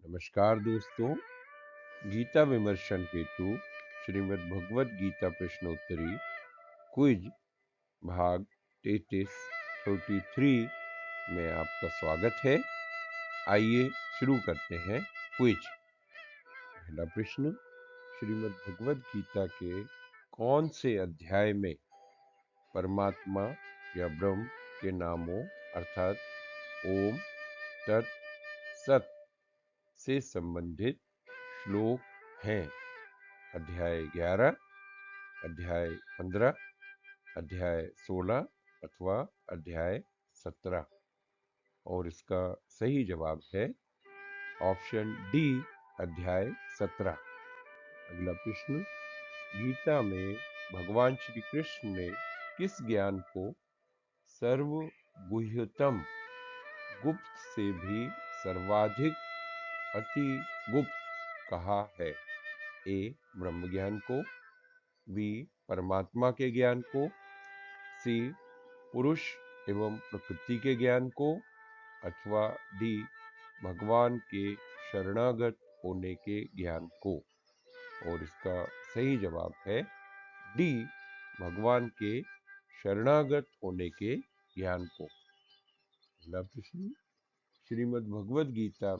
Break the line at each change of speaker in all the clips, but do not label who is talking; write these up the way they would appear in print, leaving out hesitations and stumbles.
नमस्कार दोस्तों। गीता विमर्शन हेतु श्रीमद् भगवत गीता प्रश्नोत्तरी क्विज भाग 33 में आपका स्वागत है। आइए शुरू करते हैं क्विज। पहला प्रश्न, श्रीमद् भगवत गीता के कौन से अध्याय में परमात्मा या ब्रह्म के नामों अर्थात ओम, तत्, सत से संबंधित श्लोक हैं? अध्याय 11, अध्याय 15, अध्याय 16 अथवा अध्याय 17? और इसका सही जवाब है ऑप्शन डी, अध्याय 17। अगला प्रश्न, गीता में भगवान श्री कृष्ण ने किस ज्ञान को सर्वगुह्यतम, गुप्त से भी सर्वाधिक अति गुप्त कहा है? ए, ब्रह्म ज्ञान को, बी, परमात्मा के ज्ञान को, सी, पुरुष एवं प्रकृति के ज्ञान को, अथवा डी, भगवान के शरणागत होने के ज्ञान को? और इसका सही जवाब है डी, भगवान के शरणागत होने के ज्ञान को। अगला प्रश्न, श्रीमद् भगवद गीता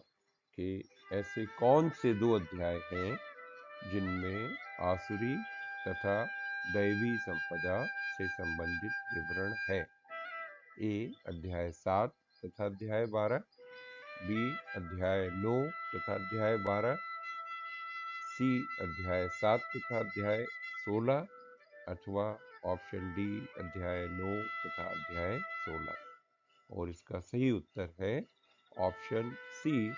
के ऐसे कौन से दो अध्याय हैं जिनमें आसुरी तथा दैवी संपदा से संबंधित विवरण है? ए, अध्याय 7 तथा अध्याय 12, बी, अध्याय 9 तथा अध्याय 12, सी, अध्याय 7 तथा अध्याय 16, अथवा ऑप्शन डी, अध्याय 9 तथा अध्याय 16? और इसका सही उत्तर है ऑप्शन सी,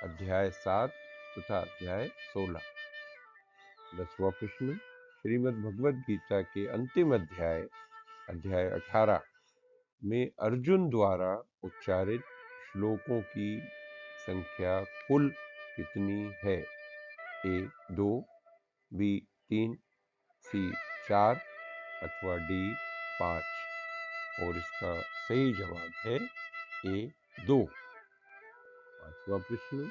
अध्याय 7 तथा अध्याय 16। 10वां प्रश्न, श्रीमद् भगवद गीता के अंतिम अध्याय अध्याय 18 में अर्जुन द्वारा उच्चारित श्लोकों की संख्या कुल कितनी है? ए, 2, बी, 3, सी, 4, अथवा डी, 5? और इसका सही जवाब है ए, 2। 5वां प्रश्न,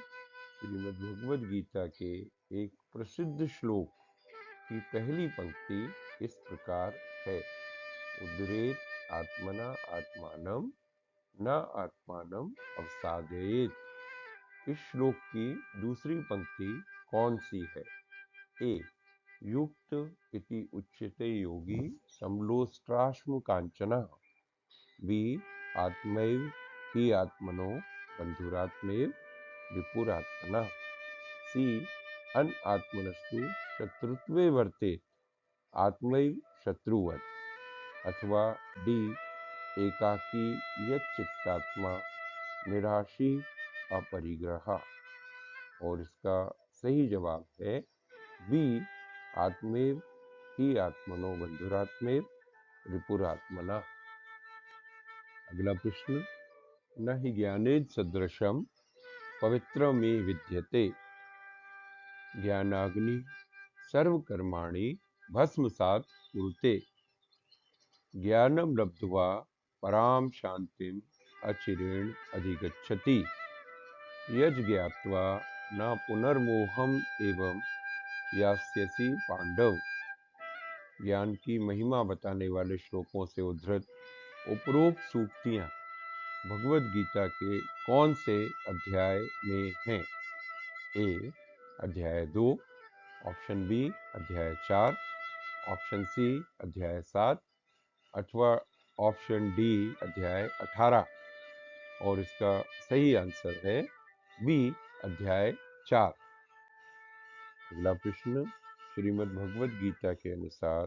श्रीमद् भगवद गीता के एक प्रसिद्ध श्लोक की पहली पंक्ति इस प्रकार है: उद्धरेत आत्मना आत्मानम न आत्मानम अवसादयेत। इस श्लोक की दूसरी पंक्ति कौन सी है? ए, युक्त इति उच्यते योगी समलोष्टाश्म कांचनः, बी, आत्मैव हि आत्मनो बंधुरात्मेव विपुरात्मनः, सी, अन आत्मनस्तु शत्रुत्वे वर्तेत आत्मैव शत्रुवत्, अथवा डी, एकाकी यच्चित्तात्मा निराशी अपरिग्रह? और इसका सही जवाब है बी, आत्मेव ही आत्मनो बंधुरात्मेव रिपुरात्मना। अगला प्रश्न, न हि ज्ञानेन सदृशम पवित्रमे विद्यते, ज्ञानाग्नि सर्वकर्माणि भस्मसात् कुरुते, ज्ञानम लब्ध्वा पराम शांतिम अचिरेण अधिगच्छति, यज् ज्ञात्वा न पुनर्मोहम एवं यास्यसि पांडव। ज्ञान की महिमा बताने वाले श्लोकों से उद्धृत उपरोक्त सूक्तियां भगवद गीता के कौन से अध्याय में हैं? ए, अध्याय 2, ऑप्शन बी, अध्याय 4, ऑप्शन सी, अध्याय 7, अथवा ऑप्शन डी, अध्याय 18? और इसका सही आंसर है बी, अध्याय 4। अगला प्रश्न, श्रीमद् भगवद गीता के अनुसार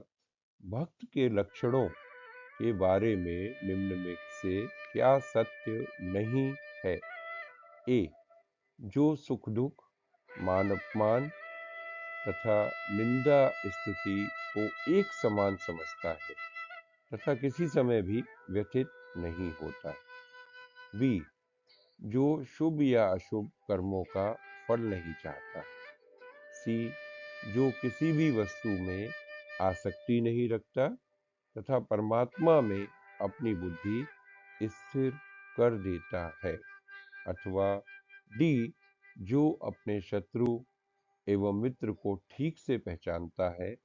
भक्त के लक्षणों के बारे में निम्न में से क्या सत्य नहीं है? ए, जो सुख दुख, मान अपमान तथा निंदा स्तुति को एक समान समझता है तथा किसी समय भी व्यथित नहीं होता। बी, जो शुभ या अशुभ कर्मों का फल नहीं चाहता। सी, जो किसी भी वस्तु में आसक्ति नहीं रखता तथा परमात्मा में अपनी बुद्धि स्थिर कर देता है। अथवा डी, जो अपने शत्रु एवं मित्र को ठीक से पहचानता है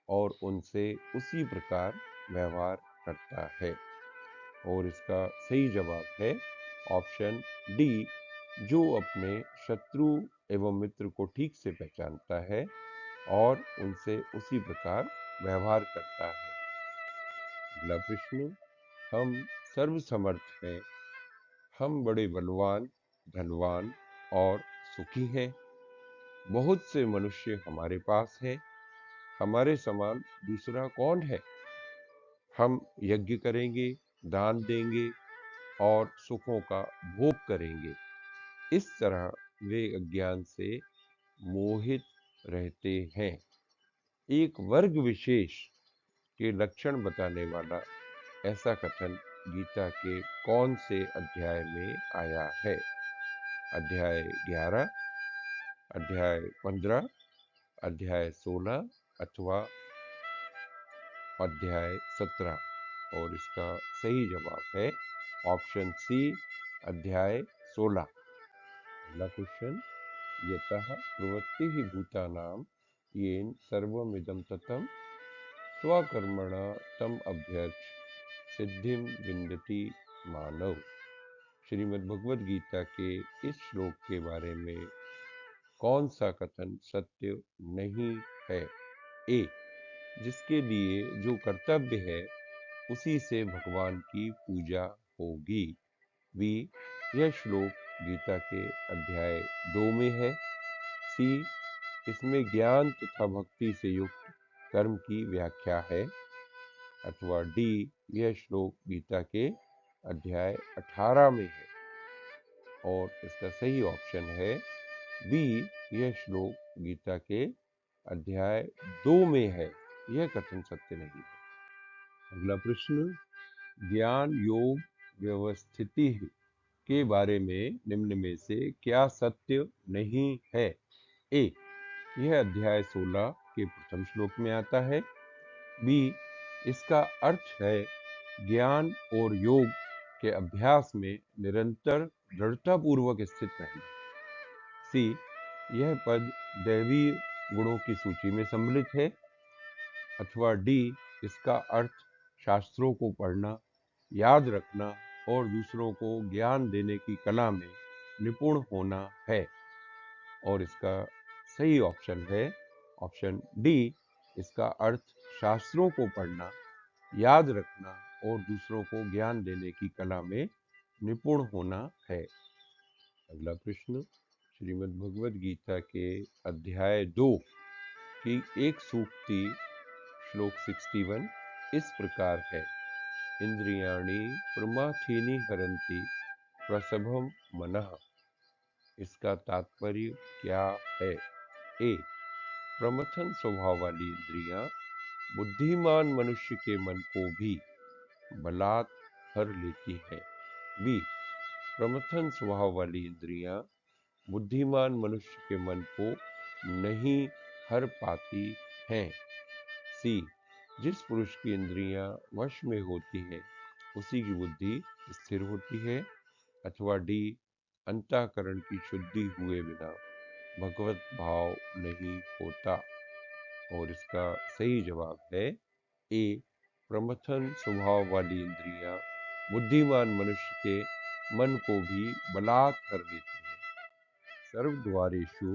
और उनसे उसी प्रकार व्यवहार करता है। और इसका सही जवाब है ऑप्शन डी, जो अपने शत्रु एवं मित्र को ठीक से पहचानता है और उनसे उसी प्रकार व्यवहार करता है। अगला प्रश्न, हम सर्वसमर्थ हैं, हम बड़े बलवान, धनवान और सुखी हैं। बहुत से मनुष्य हमारे पास हैं, हमारे समान दूसरा कौन है? हम यज्ञ करेंगे, दान देंगे और सुखों का भोग करेंगे। इस तरह वे अज्ञान से मोहित रहते हैं। एक वर्ग विशेष के लक्षण बताने वाला ऐसा कथन गीता के कौन से अध्याय में आया है? अध्याय 11, अध्याय 15, अध्याय 16 अथवा अध्याय 17। और इसका सही जवाब है ऑप्शन सी, अध्याय 16। अगला क्वेश्चन, यतः प्रवृत्ति भूतानां येन सर्वमिदं ततं स्वकर्मणा तम अभ्यर्च्य सिद्धिं विन्दति मानव। श्रीमद् भगवद गीता के इस श्लोक के बारे में कौन सा कथन सत्य नहीं है? ए, जिसके लिए जो कर्तव्य है उसी से भगवान की पूजा होगी। बी, यह श्लोक गीता के अध्याय 2 में है। सी, इसमें ज्ञान तथा भक्ति से युक्त कर्म की व्याख्या है। अथवा डी, यह श्लोक गीता के अध्याय 18 में है। और इसका सही ऑप्शन है बी, यह श्लोक गीता के अध्याय 2 में है। यह कथन सत्य नहीं है। अगला प्रश्न, ज्ञान योग व्यवस्थिति के बारे में निम्न में से क्या सत्य नहीं है? ए, यह अध्याय 16 के प्रथम श्लोक में आता है। बी, इसका अर्थ है ज्ञान और योग के अभ्यास में निरंतर दृढ़तापूर्वक स्थित रहना। सी, यह पद दैवी गुणों की सूची में सम्मिलित है। अथवा डी, इसका अर्थ शास्त्रों को पढ़ना, याद रखना और दूसरों को ज्ञान देने की कला में निपुण होना है। और इसका सही ऑप्शन है ऑप्शन डी, इसका अर्थ शास्त्रों को पढ़ना, याद रखना और दूसरों को ज्ञान देने की कला में निपुण होना है। अगला प्रश्न, श्रीमद् भगवद गीता के अध्याय 2 की एक सूक्ति श्लोक 61 इस प्रकार है, इंद्रियाणि प्रमाथीनि हरन्ति प्रसभम मनः। इसका तात्पर्य क्या है? ए, प्रमथन स्वभाव वाली इंद्रियां बुद्धिमान मनुष्य के मन को भी बलात् हर लेती है। बी, प्रमथन स्वभाव वाली इंद्रियां बुद्धिमान मनुष्य के मन को नहीं हर पाती हैं। सी, जिस पुरुष की इंद्रियां वश में होती हैं उसी की बुद्धि स्थिर होती है। अथवा डी, अंतःकरण की शुद्धि हुए बिना भगवत भाव नहीं होता। और इसका सही जवाब है ए, प्रमथन स्वभाव वाली इंद्रियां बुद्धिमान मनुष्य के मन को भी बलात् हर लेती हैं। सर्वद्वारेषु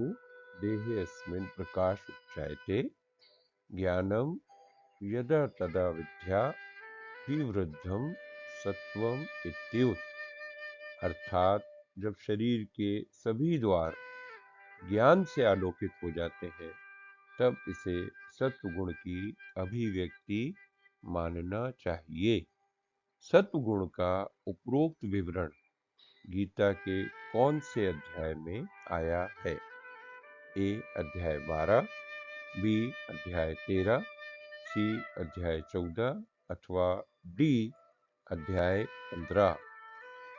देहेऽस्मिन् प्रकाश उपजायते ज्ञानम यदा तदा विद्या विवृद्धम सत्वम इत्युत। अर्थात जब शरीर के सभी द्वार ज्ञान से आलोकित हो जाते हैं तब इसे सत्वगुण की अभिव्यक्ति मानना चाहिए। सत्वगुण का उपरोक्त विवरण गीता के कौन से अध्याय में आया है? ए, अध्याय 12, बी, अध्याय 13, सी, अध्याय 14 अथवा डी, अध्याय 15।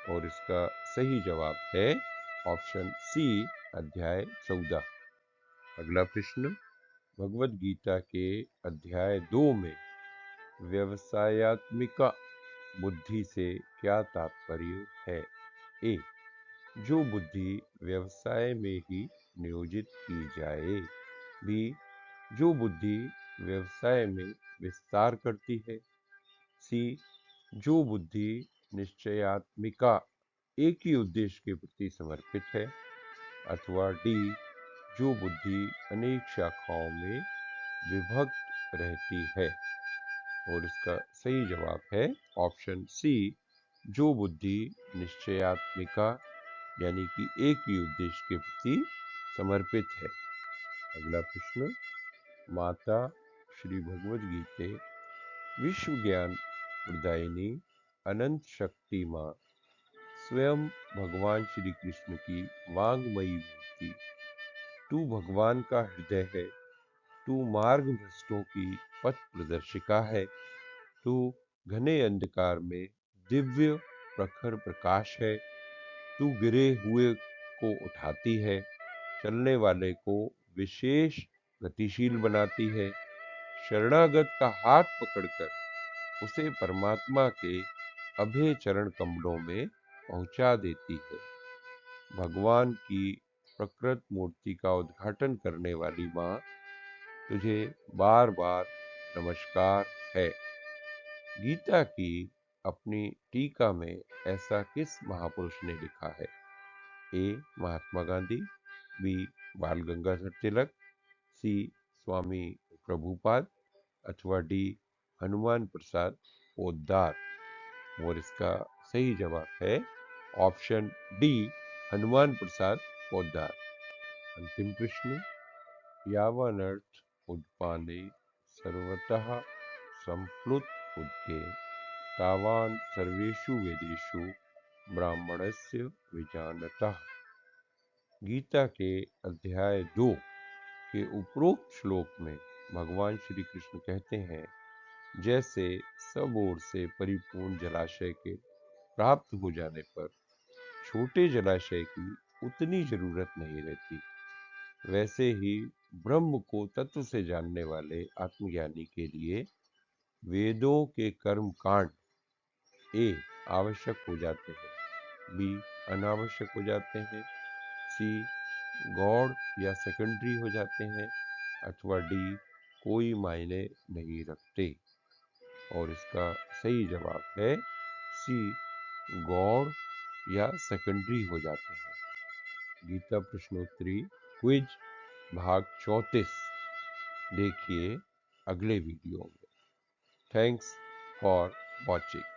और इसका सही जवाब है ऑप्शन सी, अध्याय 14। अगला प्रश्न, भगवद गीता के अध्याय 2 में व्यवसायत्मिका बुद्धि से क्या तात्पर्य है? ए, जो बुद्धि व्यवसाय में ही नियोजित की जाए। बी, जो बुद्धि व्यवसाय में विस्तार करती है। सी, जो बुद्धि निश्चयात्मिका एक ही उद्देश्य के प्रति समर्पित है। अथवा डी, जो बुद्धि अनेक शाखाओं में विभक्त रहती है। और इसका सही जवाब है ऑप्शन सी, जो बुद्धि निश्चयात्मिका यानी कि एक ही उद्देश्य के प्रति समर्पित है। अगला प्रश्न, माता श्री भगवद गीते विश्व ज्ञान प्रदायिनी अनंत शक्ति माँ स्वयं भगवान श्री कृष्ण की वांगमयी मूर्ति। तू भगवान का हृदय है, तू मार्ग भ्रष्टों की पथ प्रदर्शिका है, तू घने अंधकार में दिव्य प्रखर प्रकाश है, तू गिरे हुए को उठाती है, चलने वाले को विशेष गतिशील बनाती है, शरणागत का हाथ पकड़कर उसे परमात्मा के अभय चरण कमलों में पहुंचा देती है। भगवान की प्रकृत मूर्ति का उद्घाटन करने वाली माँ, तुझे बार बार नमस्कार है। गीता की अपनी टीका में ऐसा किस महापुरुष ने लिखा है? ए, महात्मा गांधी। बी, बाल गंगाधर तिलक। सी, स्वामी प्रभुपाद। अथवा डी, हनुमान प्रसाद पोद्दार। और इसका सही जवाब है ऑप्शन डी, हनुमान प्रसाद पोद्दार। अंतिम प्रश्न, यावनर्थ उद्पाने सर्वतः संप्लुत उद्गे तावान सर्वेषु वेदेषु ब्राह्मणस्य विजानतः। गीता के अध्याय 2 के उपरोक्त श्लोक में भगवान श्री कृष्ण कहते हैं, जैसे सब ओर से परिपूर्ण जलाशय के प्राप्त हो जाने पर छोटे जलाशय की उतनी जरूरत नहीं रहती, वैसे ही ब्रह्म को तत्व से जानने वाले आत्मज्ञानी के लिए वेदों के कर्म कांड ए, आवश्यक हो जाते हैं। बी, अनावश्यक हो जाते हैं। सी, गौड़ या सेकेंडरी हो जाते हैं। अथवा डी, कोई मायने नहीं रखते। और इसका सही जवाब है सी, गौड़ या सेकेंडरी हो जाते हैं। गीता प्रश्नोत्तरी क्विज भाग 34 देखिए अगले वीडियो में। Thanks for watching.